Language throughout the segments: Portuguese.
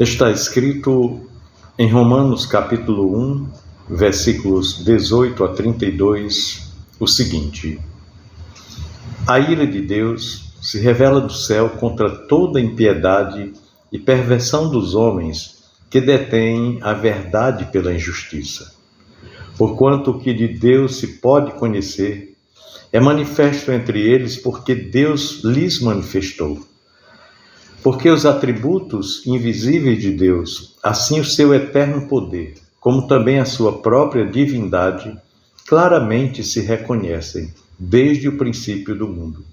Está escrito em Romanos capítulo 1, versículos 18 a 32, o seguinte: A ira de Deus se revela do céu contra toda impiedade e perversão dos homens que detêm a verdade pela injustiça. Porquanto o que de Deus se pode conhecer é manifesto entre eles, porque Deus lhes manifestou. Porque os atributos invisíveis de Deus, assim o seu eterno poder, como também a sua própria divindade, claramente se reconhecem desde o princípio do mundo,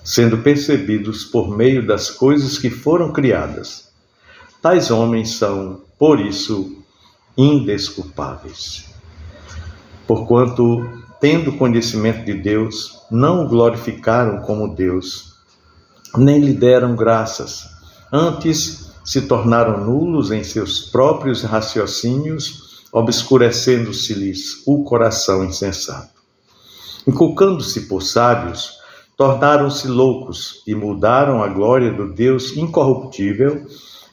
sendo percebidos por meio das coisas que foram criadas. Tais homens são, por isso, indesculpáveis. Porquanto, tendo conhecimento de Deus, não o glorificaram como Deus, nem lhe deram graças. Antes, se tornaram nulos em seus próprios raciocínios, obscurecendo-se-lhes o coração insensato. Inculcando-se por sábios, tornaram-se loucos e mudaram a glória do Deus incorruptível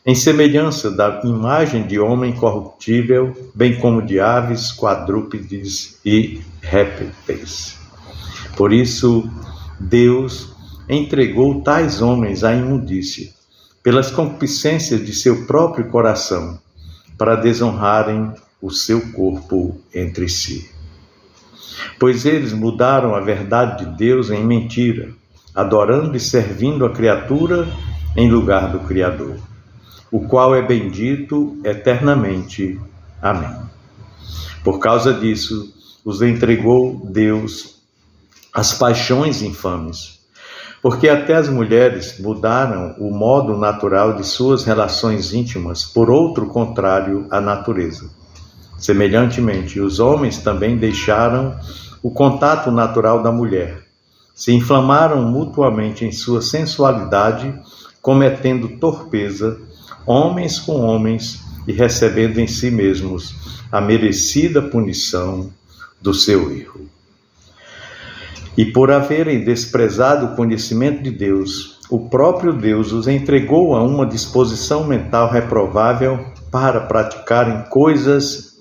em semelhança da imagem de homem corruptível, bem como de aves, quadrúpedes e répteis. Por isso, Deus entregou tais homens à imundícia, pelas concupiscências de seu próprio coração, para desonrarem o seu corpo entre si. Pois eles mudaram a verdade de Deus em mentira, adorando e servindo a criatura em lugar do Criador, o qual é bendito eternamente. Amém. Por causa disso, os entregou Deus às paixões infames, porque até as mulheres mudaram o modo natural de suas relações íntimas por outro contrário à natureza. Semelhantemente, os homens também deixaram o contato natural da mulher, se inflamaram mutuamente em sua sensualidade, cometendo torpeza, homens com homens, e recebendo em si mesmos a merecida punição do seu erro. E por haverem desprezado o conhecimento de Deus, o próprio Deus os entregou a uma disposição mental reprovável para praticarem coisas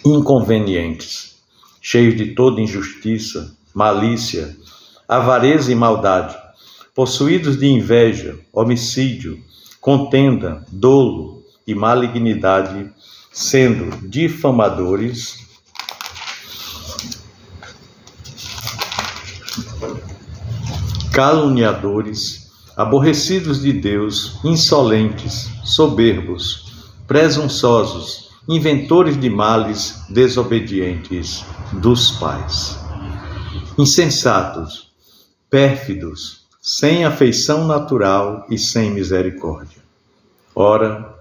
inconvenientes, cheios de toda injustiça, malícia, avareza e maldade, possuídos de inveja, homicídio, contenda, dolo e malignidade, sendo difamadores, caluniadores, aborrecidos de Deus, insolentes, soberbos, presunçosos, inventores de males, desobedientes dos pais, insensatos, pérfidos, sem afeição natural e sem misericórdia. Ora,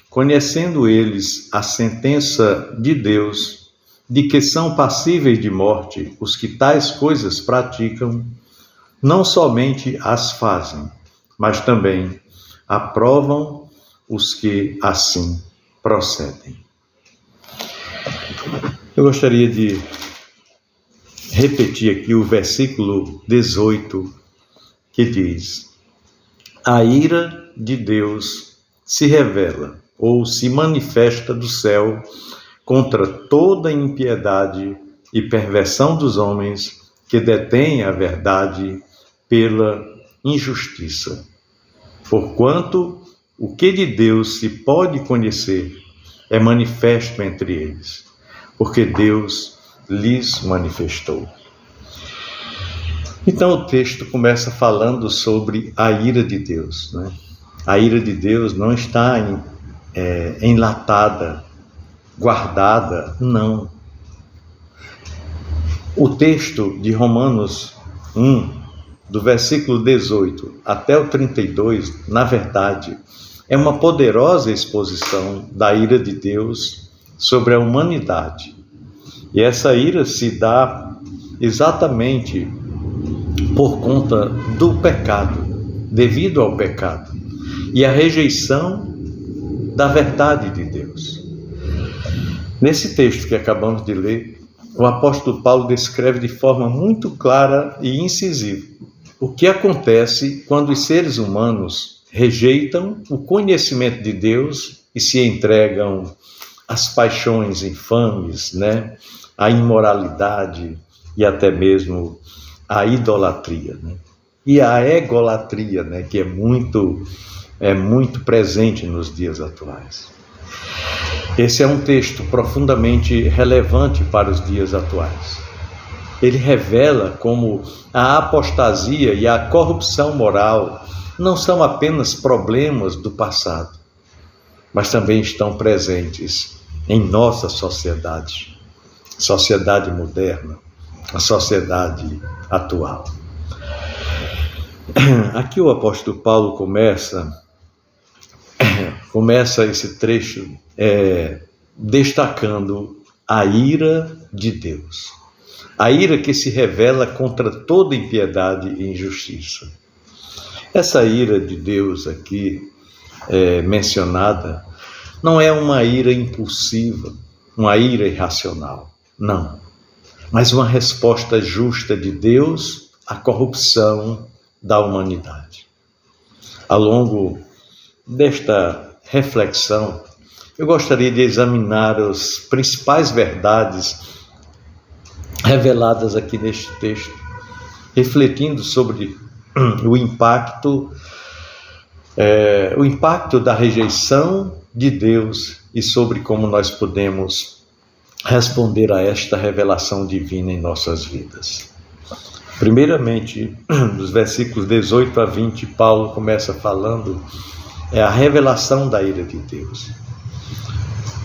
conhecendo eles a sentença de Deus, de que são passíveis de morte os que tais coisas praticam, não somente as fazem, mas também aprovam os que assim procedem. Eu gostaria de repetir aqui o versículo 18, que diz: A ira de Deus se revela ou se manifesta do céu contra toda impiedade e perversão dos homens que detêm a verdade pela injustiça. Porquanto o que de Deus se pode conhecer é manifesto entre eles, porque Deus lhes manifestou. Então o texto começa falando sobre a ira de Deus, né? A ira de Deus não está enlatada, guardada, não. O texto de Romanos 1, do versículo 18 até o 32, na verdade, é uma poderosa exposição da ira de Deus sobre a humanidade. E essa ira se dá exatamente por conta do pecado, devido ao pecado, e a rejeição da verdade de Deus. Nesse texto que acabamos de ler, o apóstolo Paulo descreve de forma muito clara e incisiva o que acontece quando os seres humanos rejeitam o conhecimento de Deus e se entregam às paixões infames, né? À imoralidade e até mesmo à idolatria, né? E à egolatria, né? Que é muito presente nos dias atuais. Esse é um texto profundamente relevante para os dias atuais. Ele revela como a apostasia e a corrupção moral não são apenas problemas do passado, mas também estão presentes em nossa sociedade moderna, a sociedade atual. Aqui o apóstolo Paulo começa esse trecho destacando a ira de Deus. A ira que se revela contra toda impiedade e injustiça. Essa ira de Deus aqui mencionada não é uma ira impulsiva, uma ira irracional, não. Mas uma resposta justa de Deus à corrupção da humanidade. Ao longo desta reflexão, eu gostaria de examinar as principais verdades reveladas aqui neste texto, refletindo sobre o impacto da rejeição de Deus e sobre como nós podemos responder a esta revelação divina em nossas vidas. Primeiramente, dos versículos 18 a 20, Paulo começa falando a revelação da ira de Deus.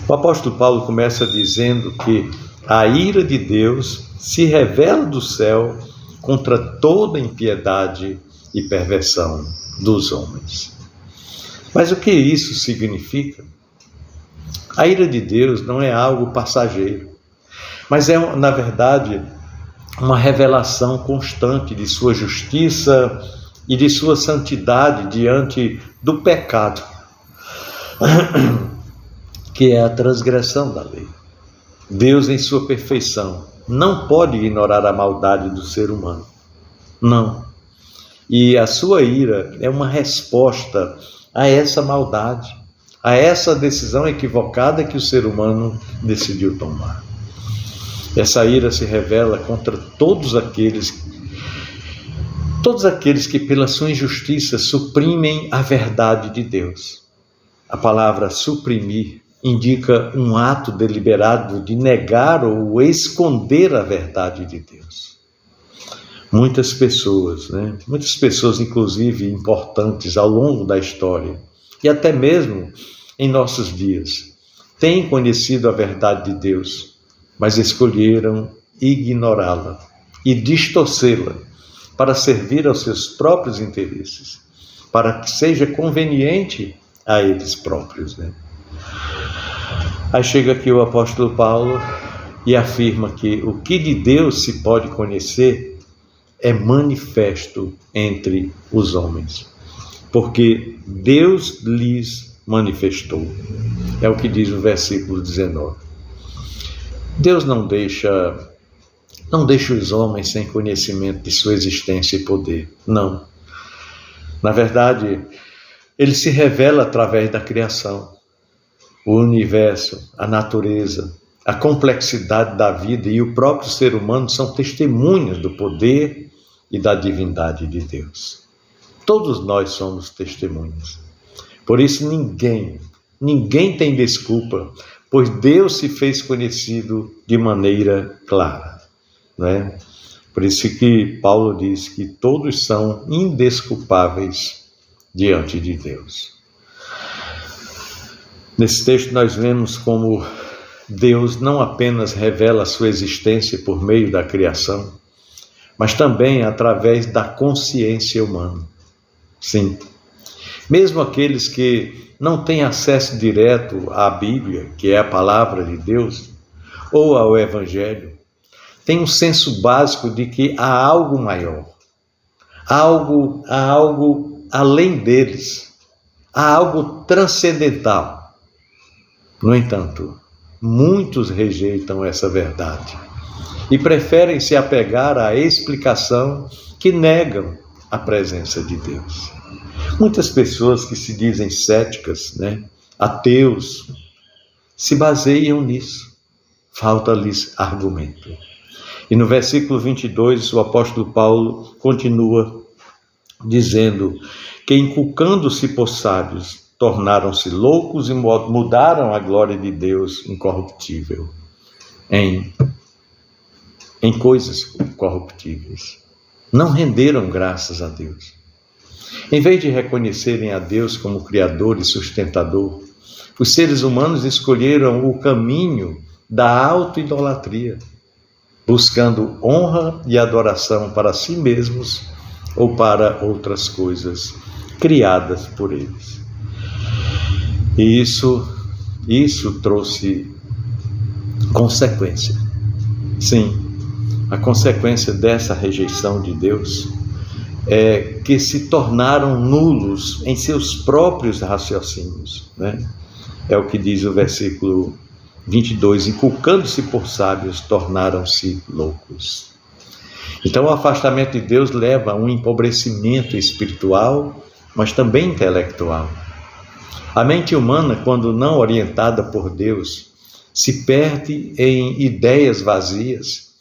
O apóstolo Paulo começa dizendo que a ira de Deus se revela do céu contra toda impiedade e perversão dos homens. Mas o que isso significa? A ira de Deus não é algo passageiro, mas é, na verdade, uma revelação constante de sua justiça e de sua santidade diante do pecado, que é a transgressão da lei. Deus, em sua perfeição, não pode ignorar a maldade do ser humano. Não. E a sua ira é uma resposta a essa maldade, a essa decisão equivocada que o ser humano decidiu tomar. Essa ira se revela contra todos aqueles que pela sua injustiça suprimem a verdade de Deus. A palavra suprimir indica um ato deliberado de negar ou esconder a verdade de Deus. Muitas pessoas, inclusive importantes ao longo da história, e até mesmo em nossos dias, têm conhecido a verdade de Deus, mas escolheram ignorá-la e distorcê-la para servir aos seus próprios interesses, para que seja conveniente a eles próprios, Aí chega aqui o apóstolo Paulo e afirma que o que de Deus se pode conhecer é manifesto entre os homens, porque Deus lhes manifestou. É o que diz o versículo 19. Deus não deixa os homens sem conhecimento de sua existência e poder. Não. Na verdade, ele se revela através da criação. O universo, a natureza, a complexidade da vida e o próprio ser humano são testemunhas do poder e da divindade de Deus. Todos nós somos testemunhas. Por isso ninguém tem desculpa, pois Deus se fez conhecido de maneira clara, Por isso que Paulo diz que todos são indesculpáveis diante de Deus. Nesse texto nós vemos como Deus não apenas revela a sua existência por meio da criação, mas também através da consciência humana. Sim, mesmo aqueles que não têm acesso direto à Bíblia, que é a palavra de Deus, ou ao Evangelho, têm um senso básico de que há algo maior, há algo além deles, há algo transcendental. No entanto, muitos rejeitam essa verdade e preferem se apegar à explicação que negam a presença de Deus. Muitas pessoas que se dizem céticas, né, ateus, se baseiam nisso. Falta-lhes argumento. E no versículo 22, o apóstolo Paulo continua dizendo que, inculcando-se por sábios, tornaram-se loucos e mudaram a glória de Deus incorruptível em coisas corruptíveis. Não renderam graças a Deus. Em vez de reconhecerem a Deus como Criador e sustentador, os seres humanos escolheram o caminho da auto-idolatria, buscando honra e adoração para si mesmos ou para outras coisas criadas por eles. E isso trouxe consequência. Sim, a consequência dessa rejeição de Deus é que se tornaram nulos em seus próprios raciocínios, né? É o que diz o versículo 22, inculcando-se por sábios, tornaram-se loucos. Então o afastamento de Deus leva a um empobrecimento espiritual, mas também intelectual. A mente humana, quando não orientada por Deus, se perde em ideias vazias,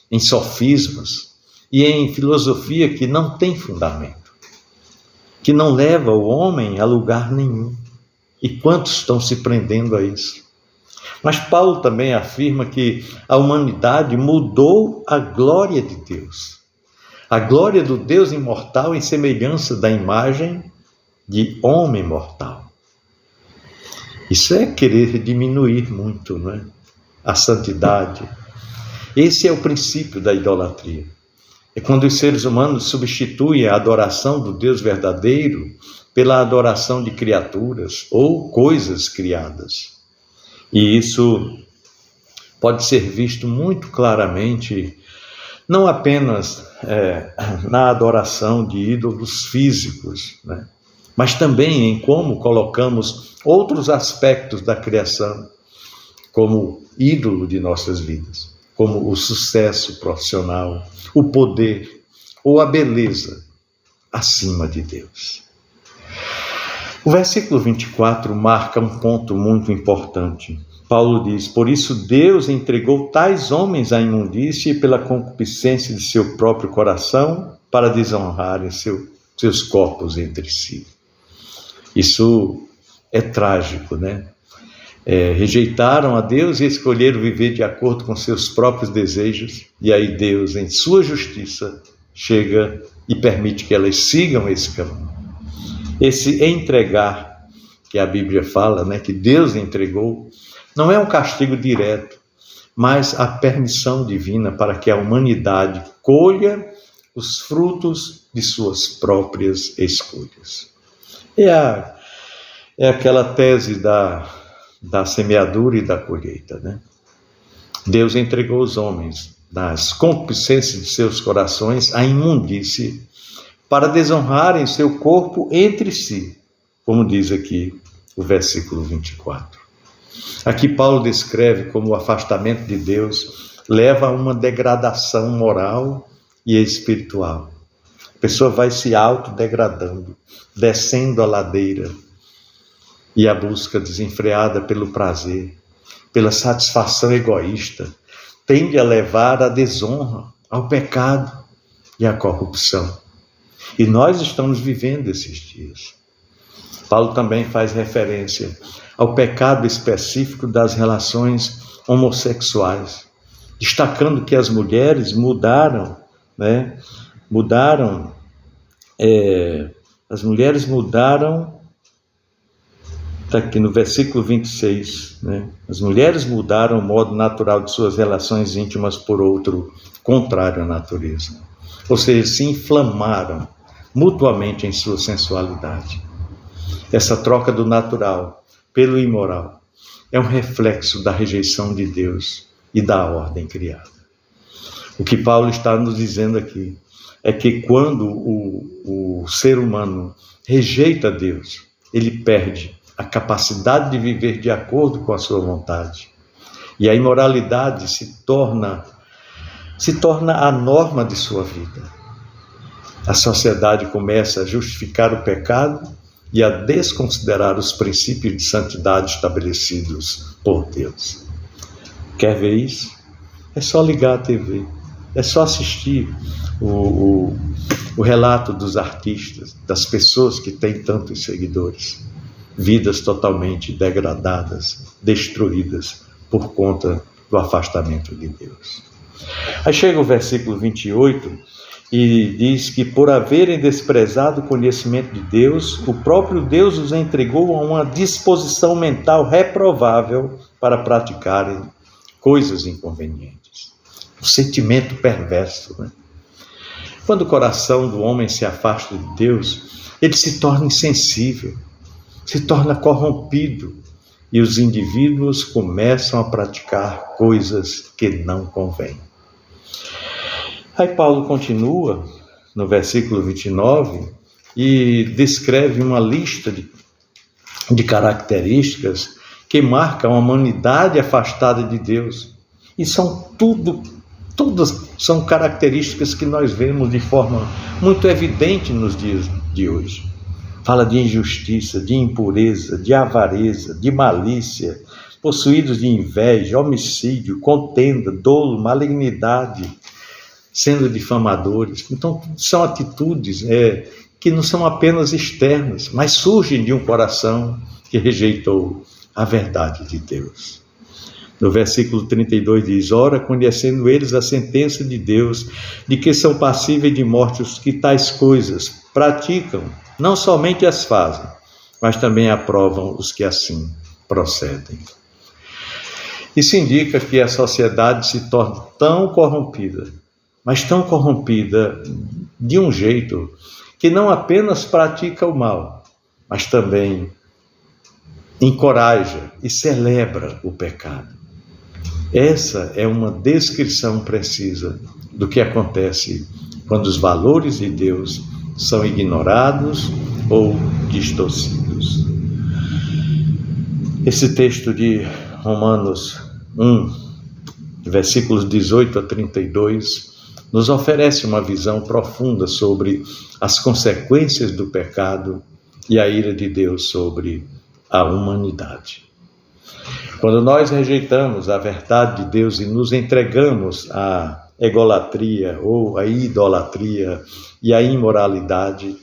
em sofismas e em filosofia que não tem fundamento, que não leva o homem a lugar nenhum. E quantos estão se prendendo a isso? Mas Paulo também afirma que a humanidade mudou a glória de Deus. A glória do Deus imortal em semelhança da imagem de homem mortal. Isso é querer diminuir muito, não é? A santidade. Esse é o princípio da idolatria. É quando os seres humanos substituem a adoração do Deus verdadeiro pela adoração de criaturas ou coisas criadas. E isso pode ser visto muito claramente, não apenas na adoração de ídolos físicos, né? Mas também em como colocamos outros aspectos da criação como ídolo de nossas vidas, como o sucesso profissional, o poder ou a beleza acima de Deus. O versículo 24 marca um ponto muito importante. Paulo diz: por isso Deus entregou tais homens à imundície pela concupiscência de seu próprio coração, para desonrarem seus corpos entre si. Isso é trágico, né? Rejeitaram a Deus e escolheram viver de acordo com seus próprios desejos, e aí Deus, em sua justiça, chega e permite que elas sigam esse caminho. Esse entregar que a Bíblia fala, né, que Deus entregou, não é um castigo direto, mas a permissão divina para que a humanidade colha os frutos de suas próprias escolhas. É aquela tese da semeadura e da colheita, né? Deus entregou os homens nas concupiscências de seus corações à imundície para desonrarem seu corpo entre si, como diz aqui o versículo 24. Aqui Paulo descreve como o afastamento de Deus leva a uma degradação moral e espiritual. A pessoa vai se autodegradando, descendo a ladeira, e a busca desenfreada pelo prazer, pela satisfação egoísta, tende a levar à desonra, ao pecado e à corrupção. E nós estamos vivendo esses dias. Paulo também faz referência ao pecado específico das relações homossexuais, destacando que as mulheres mudaram, né? As mulheres mudaram, está aqui no versículo 26, né? As mulheres mudaram o modo natural de suas relações íntimas por outro contrário à natureza. Ou seja, se inflamaram mutuamente em sua sensualidade. Essa troca do natural pelo imoral é um reflexo da rejeição de Deus e da ordem criada. O que Paulo está nos dizendo aqui é que quando o ser humano rejeita Deus, ele perde a capacidade de viver de acordo com a sua vontade. E a imoralidade se torna a norma de sua vida. a sociedade começa a justificar o pecado e a desconsiderar os princípios de santidade estabelecidos por Deus. Quer ver isso? É só ligar a TV, é só assistir o relato dos artistas, das pessoas que têm tantos seguidores, vidas totalmente degradadas, destruídas por conta do afastamento de Deus. Aí chega o versículo 28 e diz que por haverem desprezado o conhecimento de Deus, o próprio Deus os entregou a uma disposição mental reprovável para praticarem coisas inconvenientes. Um sentimento perverso, né? Quando o coração do homem se afasta de Deus, ele se torna insensível, se torna corrompido, e os indivíduos começam a praticar coisas que não convêm. Aí Paulo continua no versículo 29 e descreve uma lista de características que marcam a humanidade afastada de Deus. E todas são características que nós vemos de forma muito evidente nos dias de hoje. Fala de injustiça, de impureza, de avareza, de malícia, possuídos de inveja, homicídio, contenda, dolo, malignidade, sendo difamadores. Então, são atitudes que não são apenas externas, mas surgem de um coração que rejeitou a verdade de Deus. No versículo 32 diz: ora, conhecendo eles a sentença de Deus, de que são passíveis de morte os que tais coisas praticam, não somente as fazem, mas também aprovam os que assim procedem. Isso indica que a sociedade se torna tão corrompida, mas tão corrompida de um jeito que não apenas pratica o mal, mas também encoraja e celebra o pecado. Essa é uma descrição precisa do que acontece quando os valores de Deus são ignorados ou distorcidos. Esse texto de Romanos 1, versículos 18 a 32, nos oferece uma visão profunda sobre as consequências do pecado e a ira de Deus sobre a humanidade. Quando nós rejeitamos a verdade de Deus e nos entregamos à egolatria ou à idolatria e à imoralidade,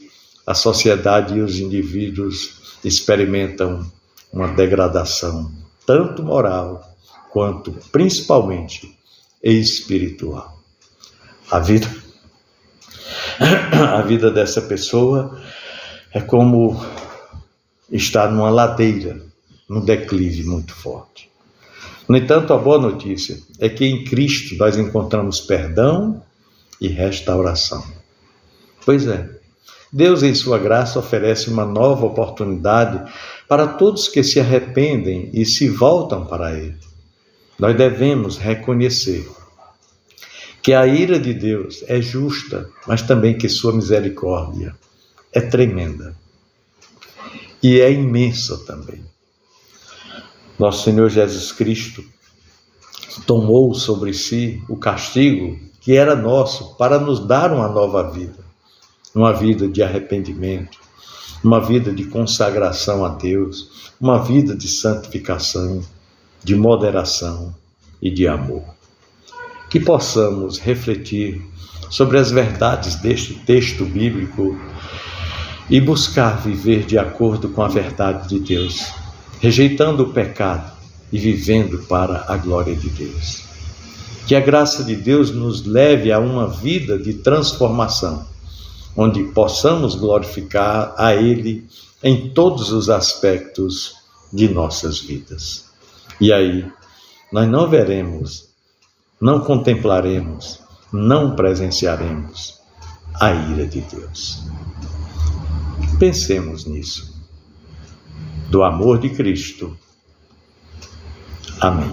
a sociedade e os indivíduos experimentam uma degradação, tanto moral quanto, principalmente, espiritual. A vida dessa pessoa é como estar numa ladeira, num declive muito forte. No entanto, a boa notícia é que em Cristo nós encontramos perdão e restauração. Pois é, Deus em sua graça oferece uma nova oportunidade para todos que se arrependem e se voltam para Ele. Nós devemos reconhecer que a ira de Deus é justa, mas também que sua misericórdia é tremenda e é imensa também. Nosso Senhor Jesus Cristo tomou sobre si o castigo que era nosso para nos dar uma nova vida, uma vida de arrependimento, uma vida de consagração a Deus, uma vida de santificação, de moderação e de amor. Que possamos refletir sobre as verdades deste texto bíblico e buscar viver de acordo com a verdade de Deus, rejeitando o pecado e vivendo para a glória de Deus. Que a graça de Deus nos leve a uma vida de transformação, onde possamos glorificar a Ele em todos os aspectos de nossas vidas. E aí, nós não veremos, não contemplaremos, não presenciaremos a ira de Deus. Pensemos nisso. Do amor de Cristo. Amém.